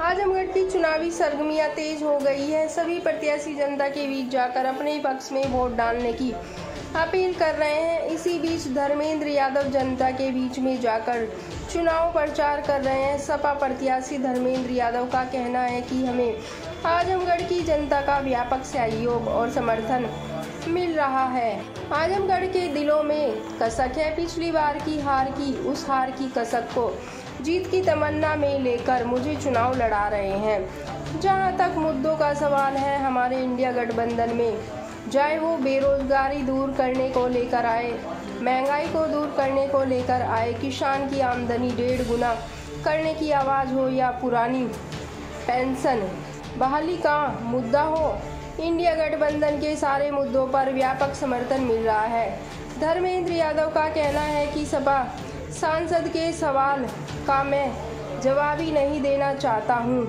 आजमगढ़ की चुनावी सरगर्मियां तेज हो गई है। सभी प्रत्याशी जनता के बीच जाकर अपने पक्ष में वोट डालने की अपील कर रहे हैं। इसी बीच धर्मेंद्र यादव जनता के बीच में जाकर चुनाव प्रचार कर रहे हैं। सपा प्रत्याशी धर्मेंद्र यादव का कहना है कि हमें आजमगढ़ की जनता का व्यापक सहयोग और समर्थन मिल रहा है। आजमगढ़ के दिलों में कसक है। पिछली बार की उस हार की कसक को जीत की तमन्ना में लेकर मुझे चुनाव लड़ा रहे हैं। जहां तक मुद्दों का सवाल है, हमारे इंडिया गठबंधन में चाहे वो बेरोजगारी दूर करने को लेकर आए, महंगाई को दूर करने को लेकर आए, किसान की आमदनी 1.5 गुना करने की आवाज़ हो या पुरानी पेंशन बहाली का मुद्दा हो, इंडिया गठबंधन के सारे मुद्दों पर व्यापक समर्थन मिल रहा है। धर्मेंद्र यादव का कहना है कि सपा सांसद के सवाल का मैं जवाब ही नहीं देना चाहता हूँ।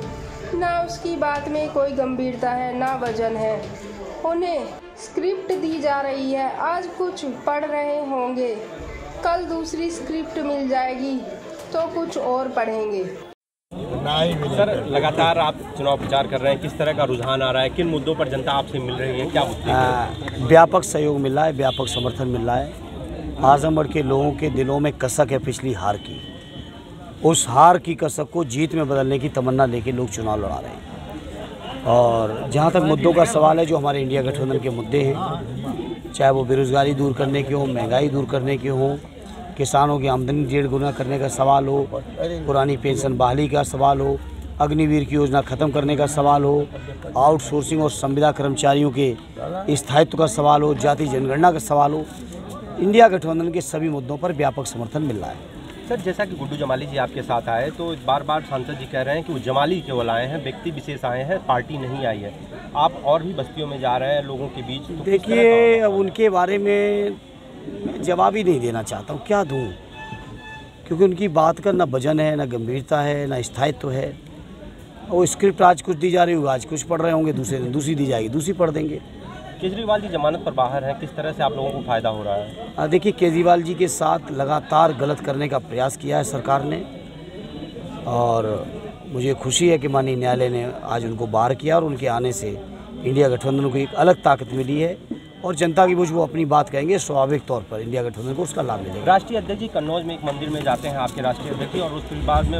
ना उसकी बात में कोई गंभीरता है, ना वजन है। उन्हें स्क्रिप्ट दी जा रही है। आज कुछ पढ़ रहे होंगे, कल दूसरी स्क्रिप्ट मिल जाएगी तो कुछ और पढ़ेंगे। सर, लगातार आप चुनाव प्रचार कर रहे हैं, किस तरह का रुझान आ रहा है, किन मुद्दों पर जनता आपसे मिल रही है, क्या मुद्दे हैं? व्यापक सहयोग मिल रहा है, व्यापक समर्थन मिल रहा है। आजमगढ़ के लोगों के दिलों में कसक है पिछली हार की। उस हार की कसक को जीत में बदलने की तमन्ना लेके लोग चुनाव लड़ा रहे हैं। और जहाँ तक मुद्दों का सवाल है, जो हमारे इंडिया गठबंधन के मुद्दे हैं, चाहे वो बेरोजगारी दूर करने के हो, महंगाई दूर करने के हो, किसानों की आमदनी 1.5 गुना करने का सवाल हो, पुरानी पेंशन बहाली का सवाल हो, अग्निवीर की योजना ख़त्म करने का सवाल हो, आउटसोर्सिंग और संविदा कर्मचारियों के स्थायित्व का सवाल हो, जाति जनगणना का सवाल हो, इंडिया गठबंधन के सभी मुद्दों पर व्यापक समर्थन मिल रहा है। सर, जैसा कि गुड्डू जमाली जी आपके साथ आए, तो बार बार सांसद जी कह रहे हैं कि वो जमाली केवल आए हैं, व्यक्ति विशेष आए हैं, पार्टी नहीं आई है। आप और भी बस्तियों में जा रहे हैं लोगों के बीच, तो देखिए, अब उनके बारे में जवाब ही नहीं देना चाहता हूँ, क्या दूँ, क्योंकि उनकी बात का ना वजन है, ना गंभीरता है, ना स्थायित्व है। वो स्क्रिप्ट आज कुछ दी जा रही होगी, आज कुछ पढ़ रहे होंगे, दूसरे दिन दूसरी दी जाएगी, दूसरी पढ़ देंगे। केजरीवाल जी जमानत पर बाहर हैं, किस तरह से आप लोगों को फ़ायदा हो रहा है? देखिए, केजरीवाल जी के साथ लगातार गलत करने का प्रयास किया है सरकार ने, और मुझे खुशी है कि माननीय न्यायालय ने आज उनको बाहर किया और उनके आने से इंडिया गठबंधन को एक अलग ताकत मिली है। और जनता की वो अपनी बात कहेंगे, स्वाभाविक तौर पर इंडिया गठबंधन को उसका लाभ मिलेगा। राष्ट्रीय अध्यक्ष जी कन्नौज में एक मंदिर में जाते हैं आपके राष्ट्रीय अध्यक्ष, और उसके बाद में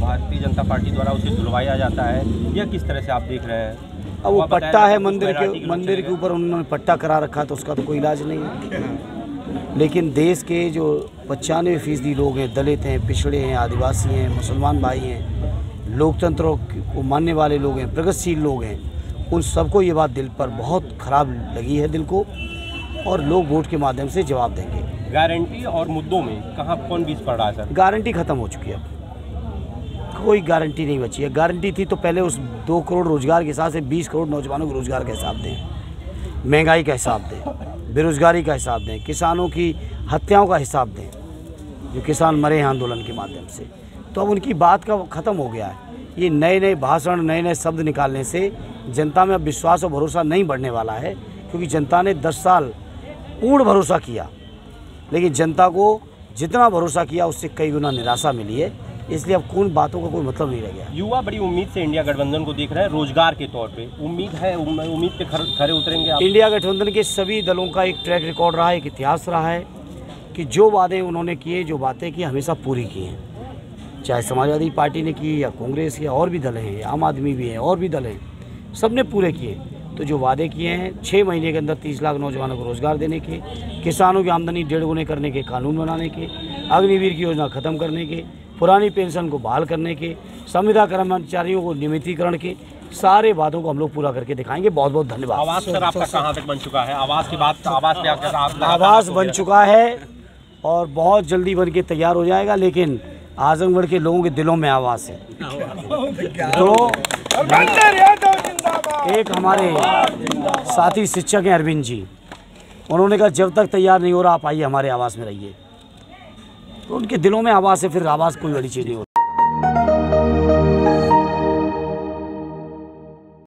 भारतीय जनता पार्टी द्वारा उसे धुलवाया जाता है, यह किस तरह से आप देख रहे हैं? अब वो पट्टा है मंदिर के ऊपर उन्होंने पट्टा करा रखा, तो उसका तो कोई इलाज नहीं है। लेकिन देश के जो 95% लोग हैं, दलित हैं, पिछड़े हैं, आदिवासी हैं, मुसलमान भाई हैं, लोकतंत्र को मानने वाले लोग हैं, प्रगतिशील लोग हैं, उन सबको ये बात दिल पर बहुत ख़राब लगी है, दिल को, और लोग वोट के माध्यम से जवाब देंगे। गारंटी और मुद्दों में कहाँ कौन बीच पड़ रहा है? सर, गारंटी ख़त्म हो चुकी है, कोई गारंटी नहीं बची है। गारंटी थी तो पहले उस 2 करोड़ रोजगार के हिसाब से 20 करोड़ नौजवानों को रोजगार का हिसाब दें, महंगाई का हिसाब दें, बेरोजगारी का हिसाब दें, किसानों की हत्याओं का हिसाब दें, जो किसान मरे हैं आंदोलन के माध्यम से। तो अब उनकी बात का ख़त्म हो गया है। ये नए नए भाषण, नए नए शब्द निकालने से जनता में अब विश्वास और भरोसा नहीं बढ़ने वाला है, क्योंकि जनता ने 10 साल पूर्ण भरोसा किया, लेकिन जनता को जितना भरोसा किया उससे कई गुना निराशा मिली है। इसलिए अब कौन बातों का कोई मतलब नहीं रह गया। युवा बड़ी उम्मीद से इंडिया गठबंधन को देख रहे हैं रोजगार के तौर पे, उम्मीद है, उम्मीद पे खरे उतरेंगे आप? इंडिया गठबंधन के सभी दलों का एक ट्रैक रिकॉर्ड रहा है, एक इतिहास रहा है कि जो वादे उन्होंने किए, जो बातें की, हमेशा पूरी की हैं। चाहे समाजवादी पार्टी ने की, या कांग्रेस, या और भी दल हैं, आम आदमी भी है, और भी दल हैं, सब ने पूरे किए। तो जो वादे किए हैं, 6 महीने के अंदर 30 लाख नौजवानों को रोजगार देने के, किसानों की आमदनी 1.5 गुने करने के कानून बनाने के, अग्निवीर की योजना खत्म करने के, पुरानी पेंशन को बहाल करने के, संविदा कर्मचारियों को नियमितीकरण के, सारे वादों को हम लोग पूरा करके दिखाएंगे। बहुत बहुत धन्यवाद। आवास सर आपका कहाँ तक बन चुका है? आवास की बात, आवास बन चुका है और बहुत जल्दी बन के तैयार हो जाएगा, लेकिन आजमगढ़ के लोगों के दिलों में आवास है। तो एक हमारे साथी शिक्षक हैं अरविंद जी, उन्होंने कहा जब तक तैयार नहीं हो रहा आप आइए हमारे आवास में रहिए। तो उनके दिलों में आवास है, फिर आवास कोई बड़ी चीज़ नहीं होती।